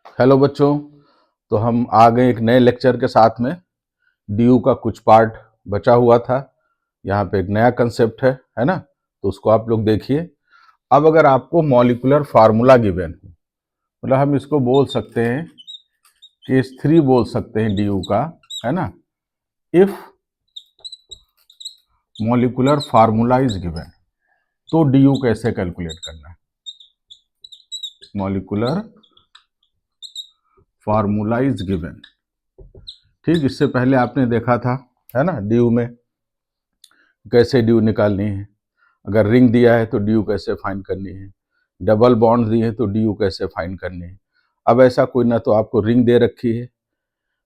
Hello बच्चों, तो हम आ गए एक नए लेक्चर के साथ में। डीयू का कुछ पार्ट बचा हुआ था। यहाँ पे एक नया कंसेप्ट है ना, तो उसको आप लोग देखिए। अब अगर आपको मॉलिक्यूलर फार्मूला गिवन हो, मतलब हम इसको बोल सकते हैं, केस 3 बोल सकते हैं डीयू का, है ना। If molecular formula is given, तो डीयू कैसे कैलकुलेट करना है। मॉलिक्यूलर फार्मूला इज गिवन, ठीक। इससे पहले आपने देखा था, है ना, डीयू में कैसे ड्यू निकालनी है। अगर रिंग दिया है तो ड्यू कैसे फाइंड करनी है, डबल बॉन्ड दिए हैं तो ड्यू कैसे फाइंड करनी है। अब ऐसा कोई ना तो आपको रिंग दे रखी है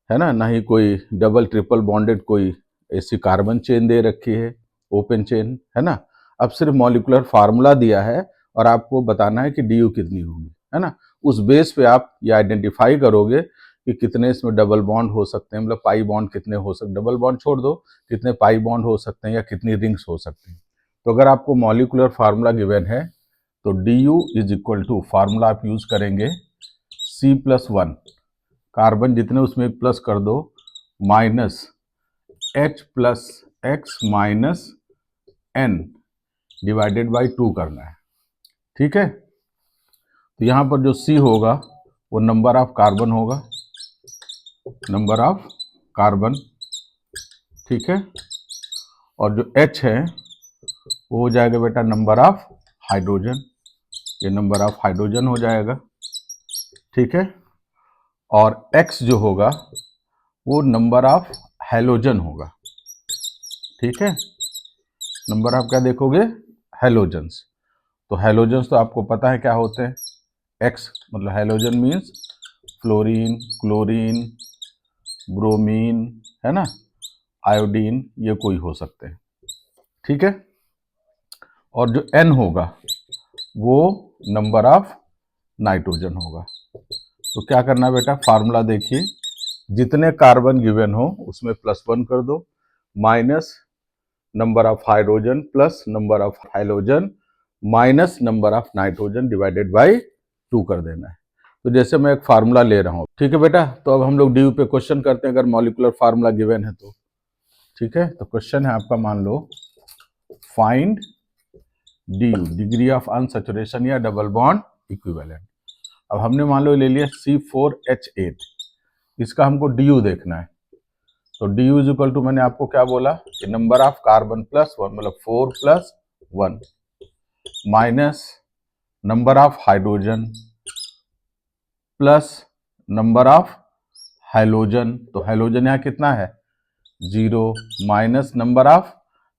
ना, ना ही कोई डबल ट्रिपल बॉन्डेड कोई ऐसी कार्बन चेन दे रखी है, ओपन चेन, है ना। अब सिर्फ मॉलिक्यूलर फार्मूला दिया है और आपको बताना है कि ड्यू कितनी होगी, है ना। उस बेस पे आप ये आइडेंटिफाई करोगे कि कितने इसमें डबल बॉन्ड हो सकते हैं, मतलब पाई बॉन्ड कितने हो सकते, डबल बॉन्ड छोड़ दो, कितने पाई बॉन्ड हो सकते हैं या कितनी रिंग्स हो सकती हैं। तो अगर आपको मॉलिक्यूलर फार्मूला गिवन है तो D U is equal to, formula आप यूज करेंगे C+1, कार्बन जितने उसमें प्लस कर दो, minus H+X minus N divided by 2 करना है, ठीक है। तो यहाँ पर जो C होगा वो नंबर ऑफ कार्बन होगा, नंबर ऑफ कार्बन, ठीक है। और जो H है वो हो जाएगा बेटा नंबर ऑफ हाइड्रोजन, ये नंबर ऑफ हाइड्रोजन हो जाएगा, ठीक है। और X जो होगा वो नंबर ऑफ हैलोजन होगा, ठीक है। नंबर ऑफ क्या देखोगे, हैलोजन्स। तो हैलोजन्स तो आपको पता है क्या होते हैं, X मतलब halogen means fluorine, chlorine, bromine, है ना, आयोडीन, ये कोई हो सकते हैं, ठीक है। और जो N होगा वो नंबर ऑफ नाइट्रोजन होगा। तो क्या करना है बेटा, फार्मूला देखिए, जितने कार्बन गिवन हो उसमें +1 कर दो, minus number of hydrogen plus number of halogen minus number of nitrogen divided by 2 कर देना है। तो जैसे मैं एक फार्मूला ले रहा हूँ, ठीक है बेटा। तो अब हम लोग डी पे क्वेश्चन करते हैं, अगर मॉलिक्यूलर फार्मूला गिवन है तो, ठीक है। तो क्वेश्चन है आपका, मान लो find the degree of unsaturation या डबल बॉन्ड इक्विवेलेंट। अब हमने मान लो ले लिया C4H8, इसका हमको डी देखना है। तो D U is equal to, मैंने आपको क्या बोला कि नंबर ऑफ कार्बन +1 मतलब 4+1 minus number of hydrogen plus number of halogen, तो हैलोजन यहाँ कितना है 0, माइनस नंबर ऑफ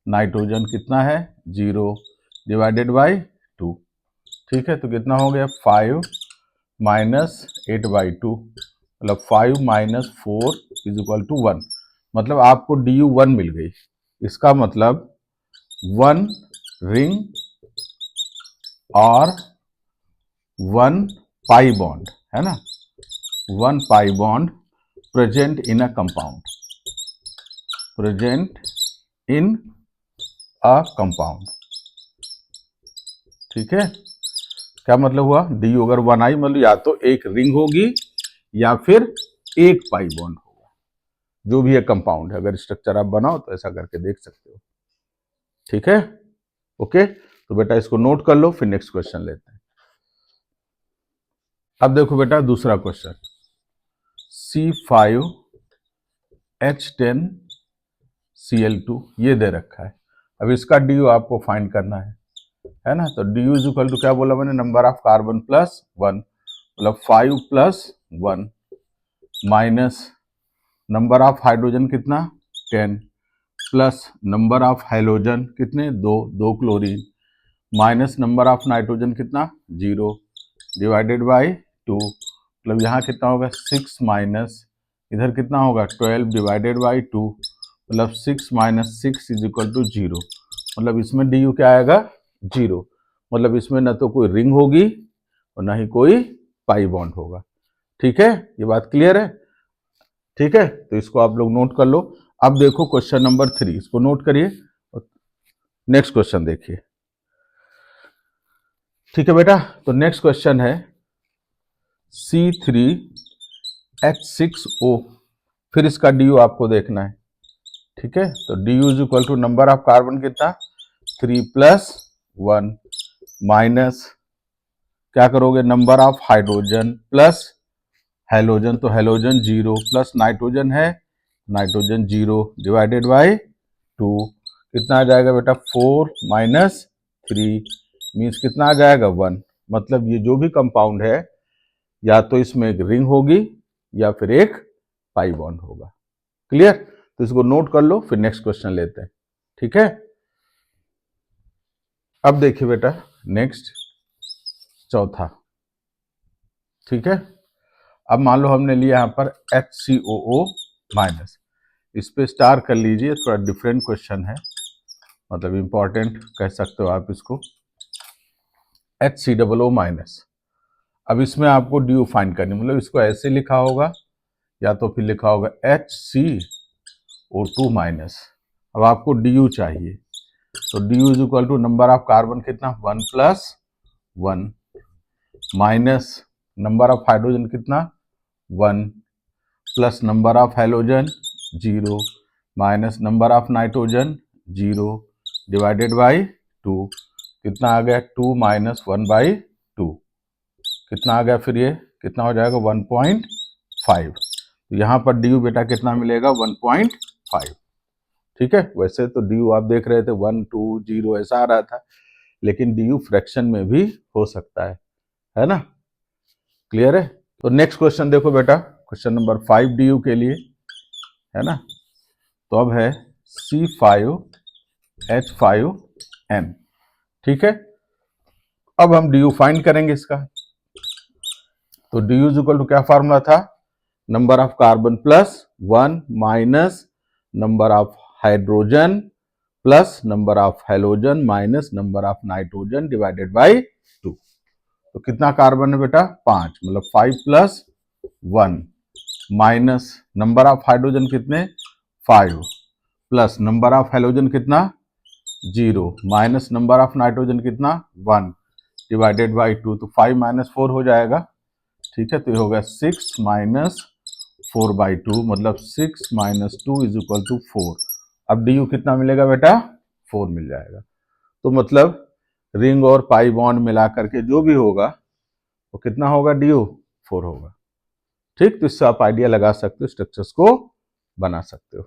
नाइट्रोजन कितना है 0 डिवाइडेड बाई 2, ठीक है। तो कितना हो गया 5 माइनस 8/2, मतलब 5 माइनस 4 इज इक्वल टू 1, मतलब आपको डी यू 1 मिल गई। इसका मतलब 1 रिंग और 1 पाई बॉन्ड, है ना, 1 pi bond present in a compound, present in a compound, ठीक है। क्या मतलब हुआ, डी यू अगर 1 आई मतलब या तो एक रिंग होगी या फिर एक पाई बॉन्ड होगा, जो भी है कंपाउंड है। अगर स्ट्रक्चर आप बनाओ तो ऐसा करके देख सकते हो, ठीक है। ओके, तो बेटा इसको नोट कर लो, फिर नेक्स्ट क्वेश्चन लेते हैं। अब देखो बेटा दूसरा क्वेश्चन, C5H10Cl2 ये दे रखा है। अब इसका डी यू आपको फाइंड करना है ना। तो D U is equal to क्या बोला मैंने, नंबर ऑफ कार्बन +1 मतलब 5+1 माइनस नंबर ऑफ हाइड्रोजन कितना 10 प्लस नंबर ऑफ हाइलोजन कितने 2 chlorine minus number of nitrogen कितना 0 डिवाइडेड बाई 2, मतलब यहाँ कितना होगा 6 माइनस इधर कितना होगा 12 डिवाइडेड बाई 2, मतलब 6 माइनस 6 इज इक्वल टू 0, मतलब इसमें डी यू क्या आएगा 0, मतलब इसमें ना तो कोई रिंग होगी और ना ही कोई पाई बॉन्ड होगा, ठीक है। ये बात क्लियर है, ठीक है। तो इसको आप लोग नोट कर लो। अब देखो क्वेश्चन नंबर 3, इसको नोट करिए, नेक्स्ट क्वेश्चन देखिए, ठीक है बेटा। तो नेक्स्ट क्वेश्चन है C3H6O, फिर इसका DU आपको देखना है, ठीक है। तो DU is equal to number of carbon कितना 3 + 1 माइनस क्या करोगे number of hydrogen plus halogen, तो हेलोजन 0 प्लस नाइट्रोजन है, नाइट्रोजन 0 डिवाइडेड बाय 2, कितना आ जाएगा बेटा 4 - 3 मीन्स कितना आ जाएगा 1। मतलब ये जो भी कंपाउंड है या तो इसमें एक रिंग होगी या फिर एक पाई बॉन्ड होगा। क्लियर? तो इसको नोट कर लो, फिर नेक्स्ट क्वेश्चन लेते हैं, ठीक है। अब देखिए बेटा नेक्स्ट चौथा, ठीक है। अब मान लो हमने लिया यहां पर HCOO-, इस पे स्टार कर लीजिए, थोड़ा डिफरेंट क्वेश्चन है, मतलब इंपॉर्टेंट कह सकते हो आप इसको। HCOO-, अब इसमें आपको DU फाइंड करनी, मतलब इसको ऐसे लिखा होगा या तो फिर लिखा होगा HCO2-। अब आपको DU चाहिए, तो DU is equal to number of carbon कितना 1 + 1 माइनस नंबर ऑफ हाइड्रोजन कितना 1 plus number of halogen 0 minus number of nitrogen 0 divided by 2, कितना आ गया 2 - 1/2, कितना आ गया फिर ये कितना हो जाएगा 1.5। तो यहाँ पर DU बेटा कितना मिलेगा 1.5, ठीक है। वैसे तो DU आप देख रहे थे 1 2 0 ऐसा आ रहा था, लेकिन DU फ्रैक्शन में भी हो सकता है ना। क्लियर है? तो नेक्स्ट क्वेश्चन देखो बेटा, क्वेश्चन नंबर 5 DU के लिए है ना। तो अब है C5H5N, ठीक है। अब हम DU फाइंड करेंगे इसका, तो DU इज इक्वल टू क्या फॉर्मूला था number of carbon plus 1 minus number of hydrogen plus number of halogen minus number of nitrogen divided by 2। तो कितना कार्बन है बेटा 5, मतलब 5 + 1 माइनस नंबर ऑफ हाइड्रोजन कितने 5 प्लस नंबर ऑफ हेलोजन कितना 0 minus number of nitrogen कितना 1 divided by 2। तो 5 - 4 हो जाएगा, ठीक है। तो ये हो गया 6 - 4/2, मतलब 6 - 2 इज इक्वल टू 4। अब DU कितना मिलेगा बेटा 4 मिल जाएगा। तो मतलब रिंग और पाई बॉन्ड मिला करके जो भी होगा वो कितना होगा DU 4 होगा, ठीक। तो इससे आप आइडिया लगा सकते हो, स्ट्रक्चर्स को बना सकते हो,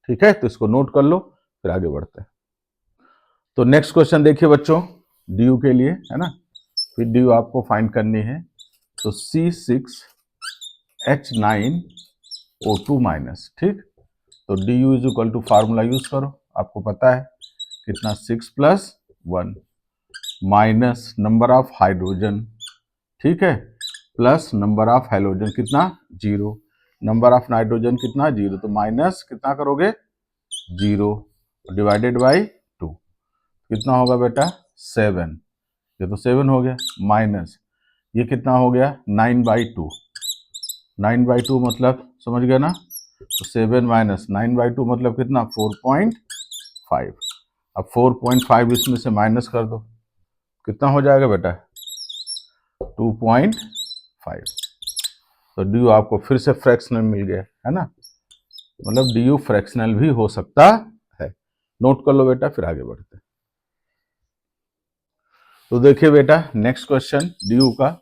ठीक है। तो इसको नोट कर लो, फिर आगे बढ़ते हैं। तो नेक्स्ट क्वेश्चन देखिए बच्चों DU के लिए है ना, फिर DU आपको फाइंड करनी है। तो C6H9O2-, ठीक। तो DU is equal to formula use करो, आपको पता है कितना 6 + 1 माइनस नंबर ऑफ हाइड्रोजन, ठीक है, प्लस नंबर ऑफ हेलोजन कितना 0, नंबर ऑफ नाइट्रोजन कितना 0, तो माइनस कितना करोगे 0 डिवाइडेड बाय 2, कितना होगा बेटा 7, ये तो 7 हो गया, माइनस ये कितना हो गया 9/2, 9/2 मतलब समझ गया ना। तो 7 - 9/2 मतलब कितना 4.5। अब 4.5 इसमें से माइनस कर दो, कितना हो जाएगा बेटा 2.5। तो DU आपको फिर से फ्रैक्शनल मिल गया है ना, मतलब DU फ्रैक्शनल भी हो सकता है। नोट कर लो बेटा, फिर आगे बढ़ते हैं। तो देखिए बेटा नेक्स्ट क्वेश्चन DU का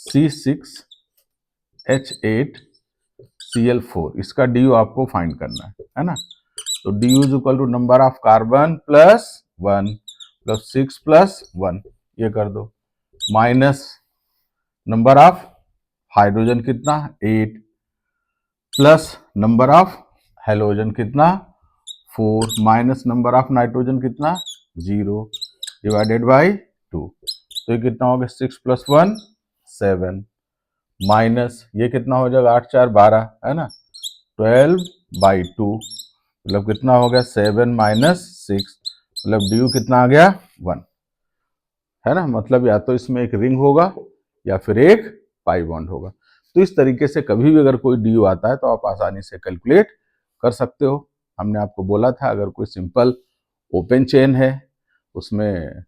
C6H8Cl4, इसका DU आपको फाइंड करना है ना। तो DU is equal to number of carbon plus 1 plus 6 + 1, ये कर दो, माइनस नंबर ऑफ हाइड्रोजन कितना 8 प्लस नंबर ऑफ हेलोजन कितना 4 माइनस नंबर ऑफ नाइट्रोजन कितना 0 डिवाइडेड बाय 2। तो ये कितना हो गया 6 + 1 7 माइनस ये कितना हो जाएगा 8 4 12 है ना 12/2, मतलब कितना हो गया 7 - 6, मतलब DU कितना आ गया 1, है ना। मतलब या तो इसमें एक रिंग होगा या फिर एक पाई बॉन्ड होगा। तो इस तरीके से कभी भी अगर कोई DU आता है तो आप आसानी से कैलकुलेट कर सकते हो। हमने आपको बोला था अगर कोई सिंपल ओपन चेन है उसमें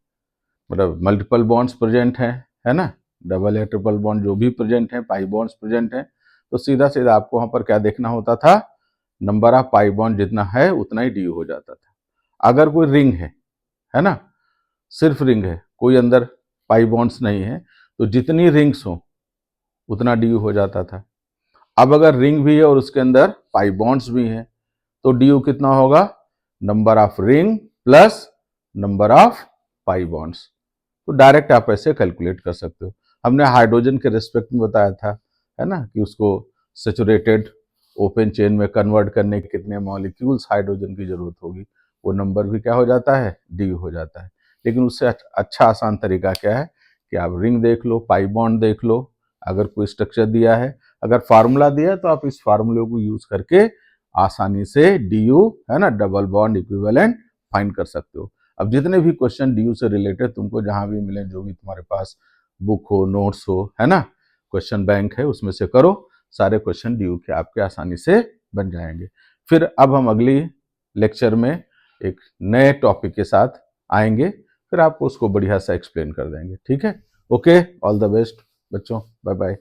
मतलब मल्टीपल बॉन्ड्स प्रेजेंट हैं, है ना, डबल या ट्रिपल बॉन्ड जो भी प्रेजेंट है, पाई बॉन्ड्स प्रेजेंट हैं, तो सीधा सीधा आपको वहां पर क्या देखना होता था, नंबर ऑफ पाई बॉन्ड जितना है उतना ही डी हो जाता था। अगर कोई रिंग है ना, सिर्फ रिंग है, कोई अंदर पाई बॉन्ड्स नहीं है, तो जितनी रिंग्स हो उतना डी हो जाता था। अब अगर रिंग भी है और उसके अंदर पाई बॉन्ड्स भी हैं, तो डी कितना होगा, number of ring plus number of pi bonds. तो डायरेक्ट आप ऐसे कैलकुलेट कर सकते हो। हमने हाइड्रोजन के रिस्पेक्ट में बताया था, है ना, कि उसको सेचुरेटेड ओपन चेन में कन्वर्ट करने के कितने मॉलिक्यूल्स हाइड्रोजन की जरूरत होगी, वो नंबर भी क्या हो जाता है, डी हो जाता है। लेकिन उससे अच्छा आसान तरीका क्या है कि आप रिंग देख लो, पाई बॉन्ड देख लो, अगर कोई स्ट्रक्चर दिया है, अगर फार्मूला दिया है तो आप इस फार्मूले को यूज करके आसानी से डी है ना, डबल बॉन्ड इक्विवेलेंट फाइंड कर सकते हो। अब जितने भी क्वेश्चन डी से रिलेटेड तुमको जहां भी मिले, जो भी तुम्हारे पास बुक हो, नोट्स हो, है ना, क्वेश्चन बैंक है, उसमें से करो, सारे क्वेश्चन डी के आपके आसानी से बन जाएंगे। फिर अब हम अगली लेक्चर में एक नए टॉपिक के साथ आएंगे, फिर आपको उसको बढ़िया सा एक्सप्लेन कर देंगे। ठीक है, ओके, ऑल द बेस्ट बच्चों, बाय बाय।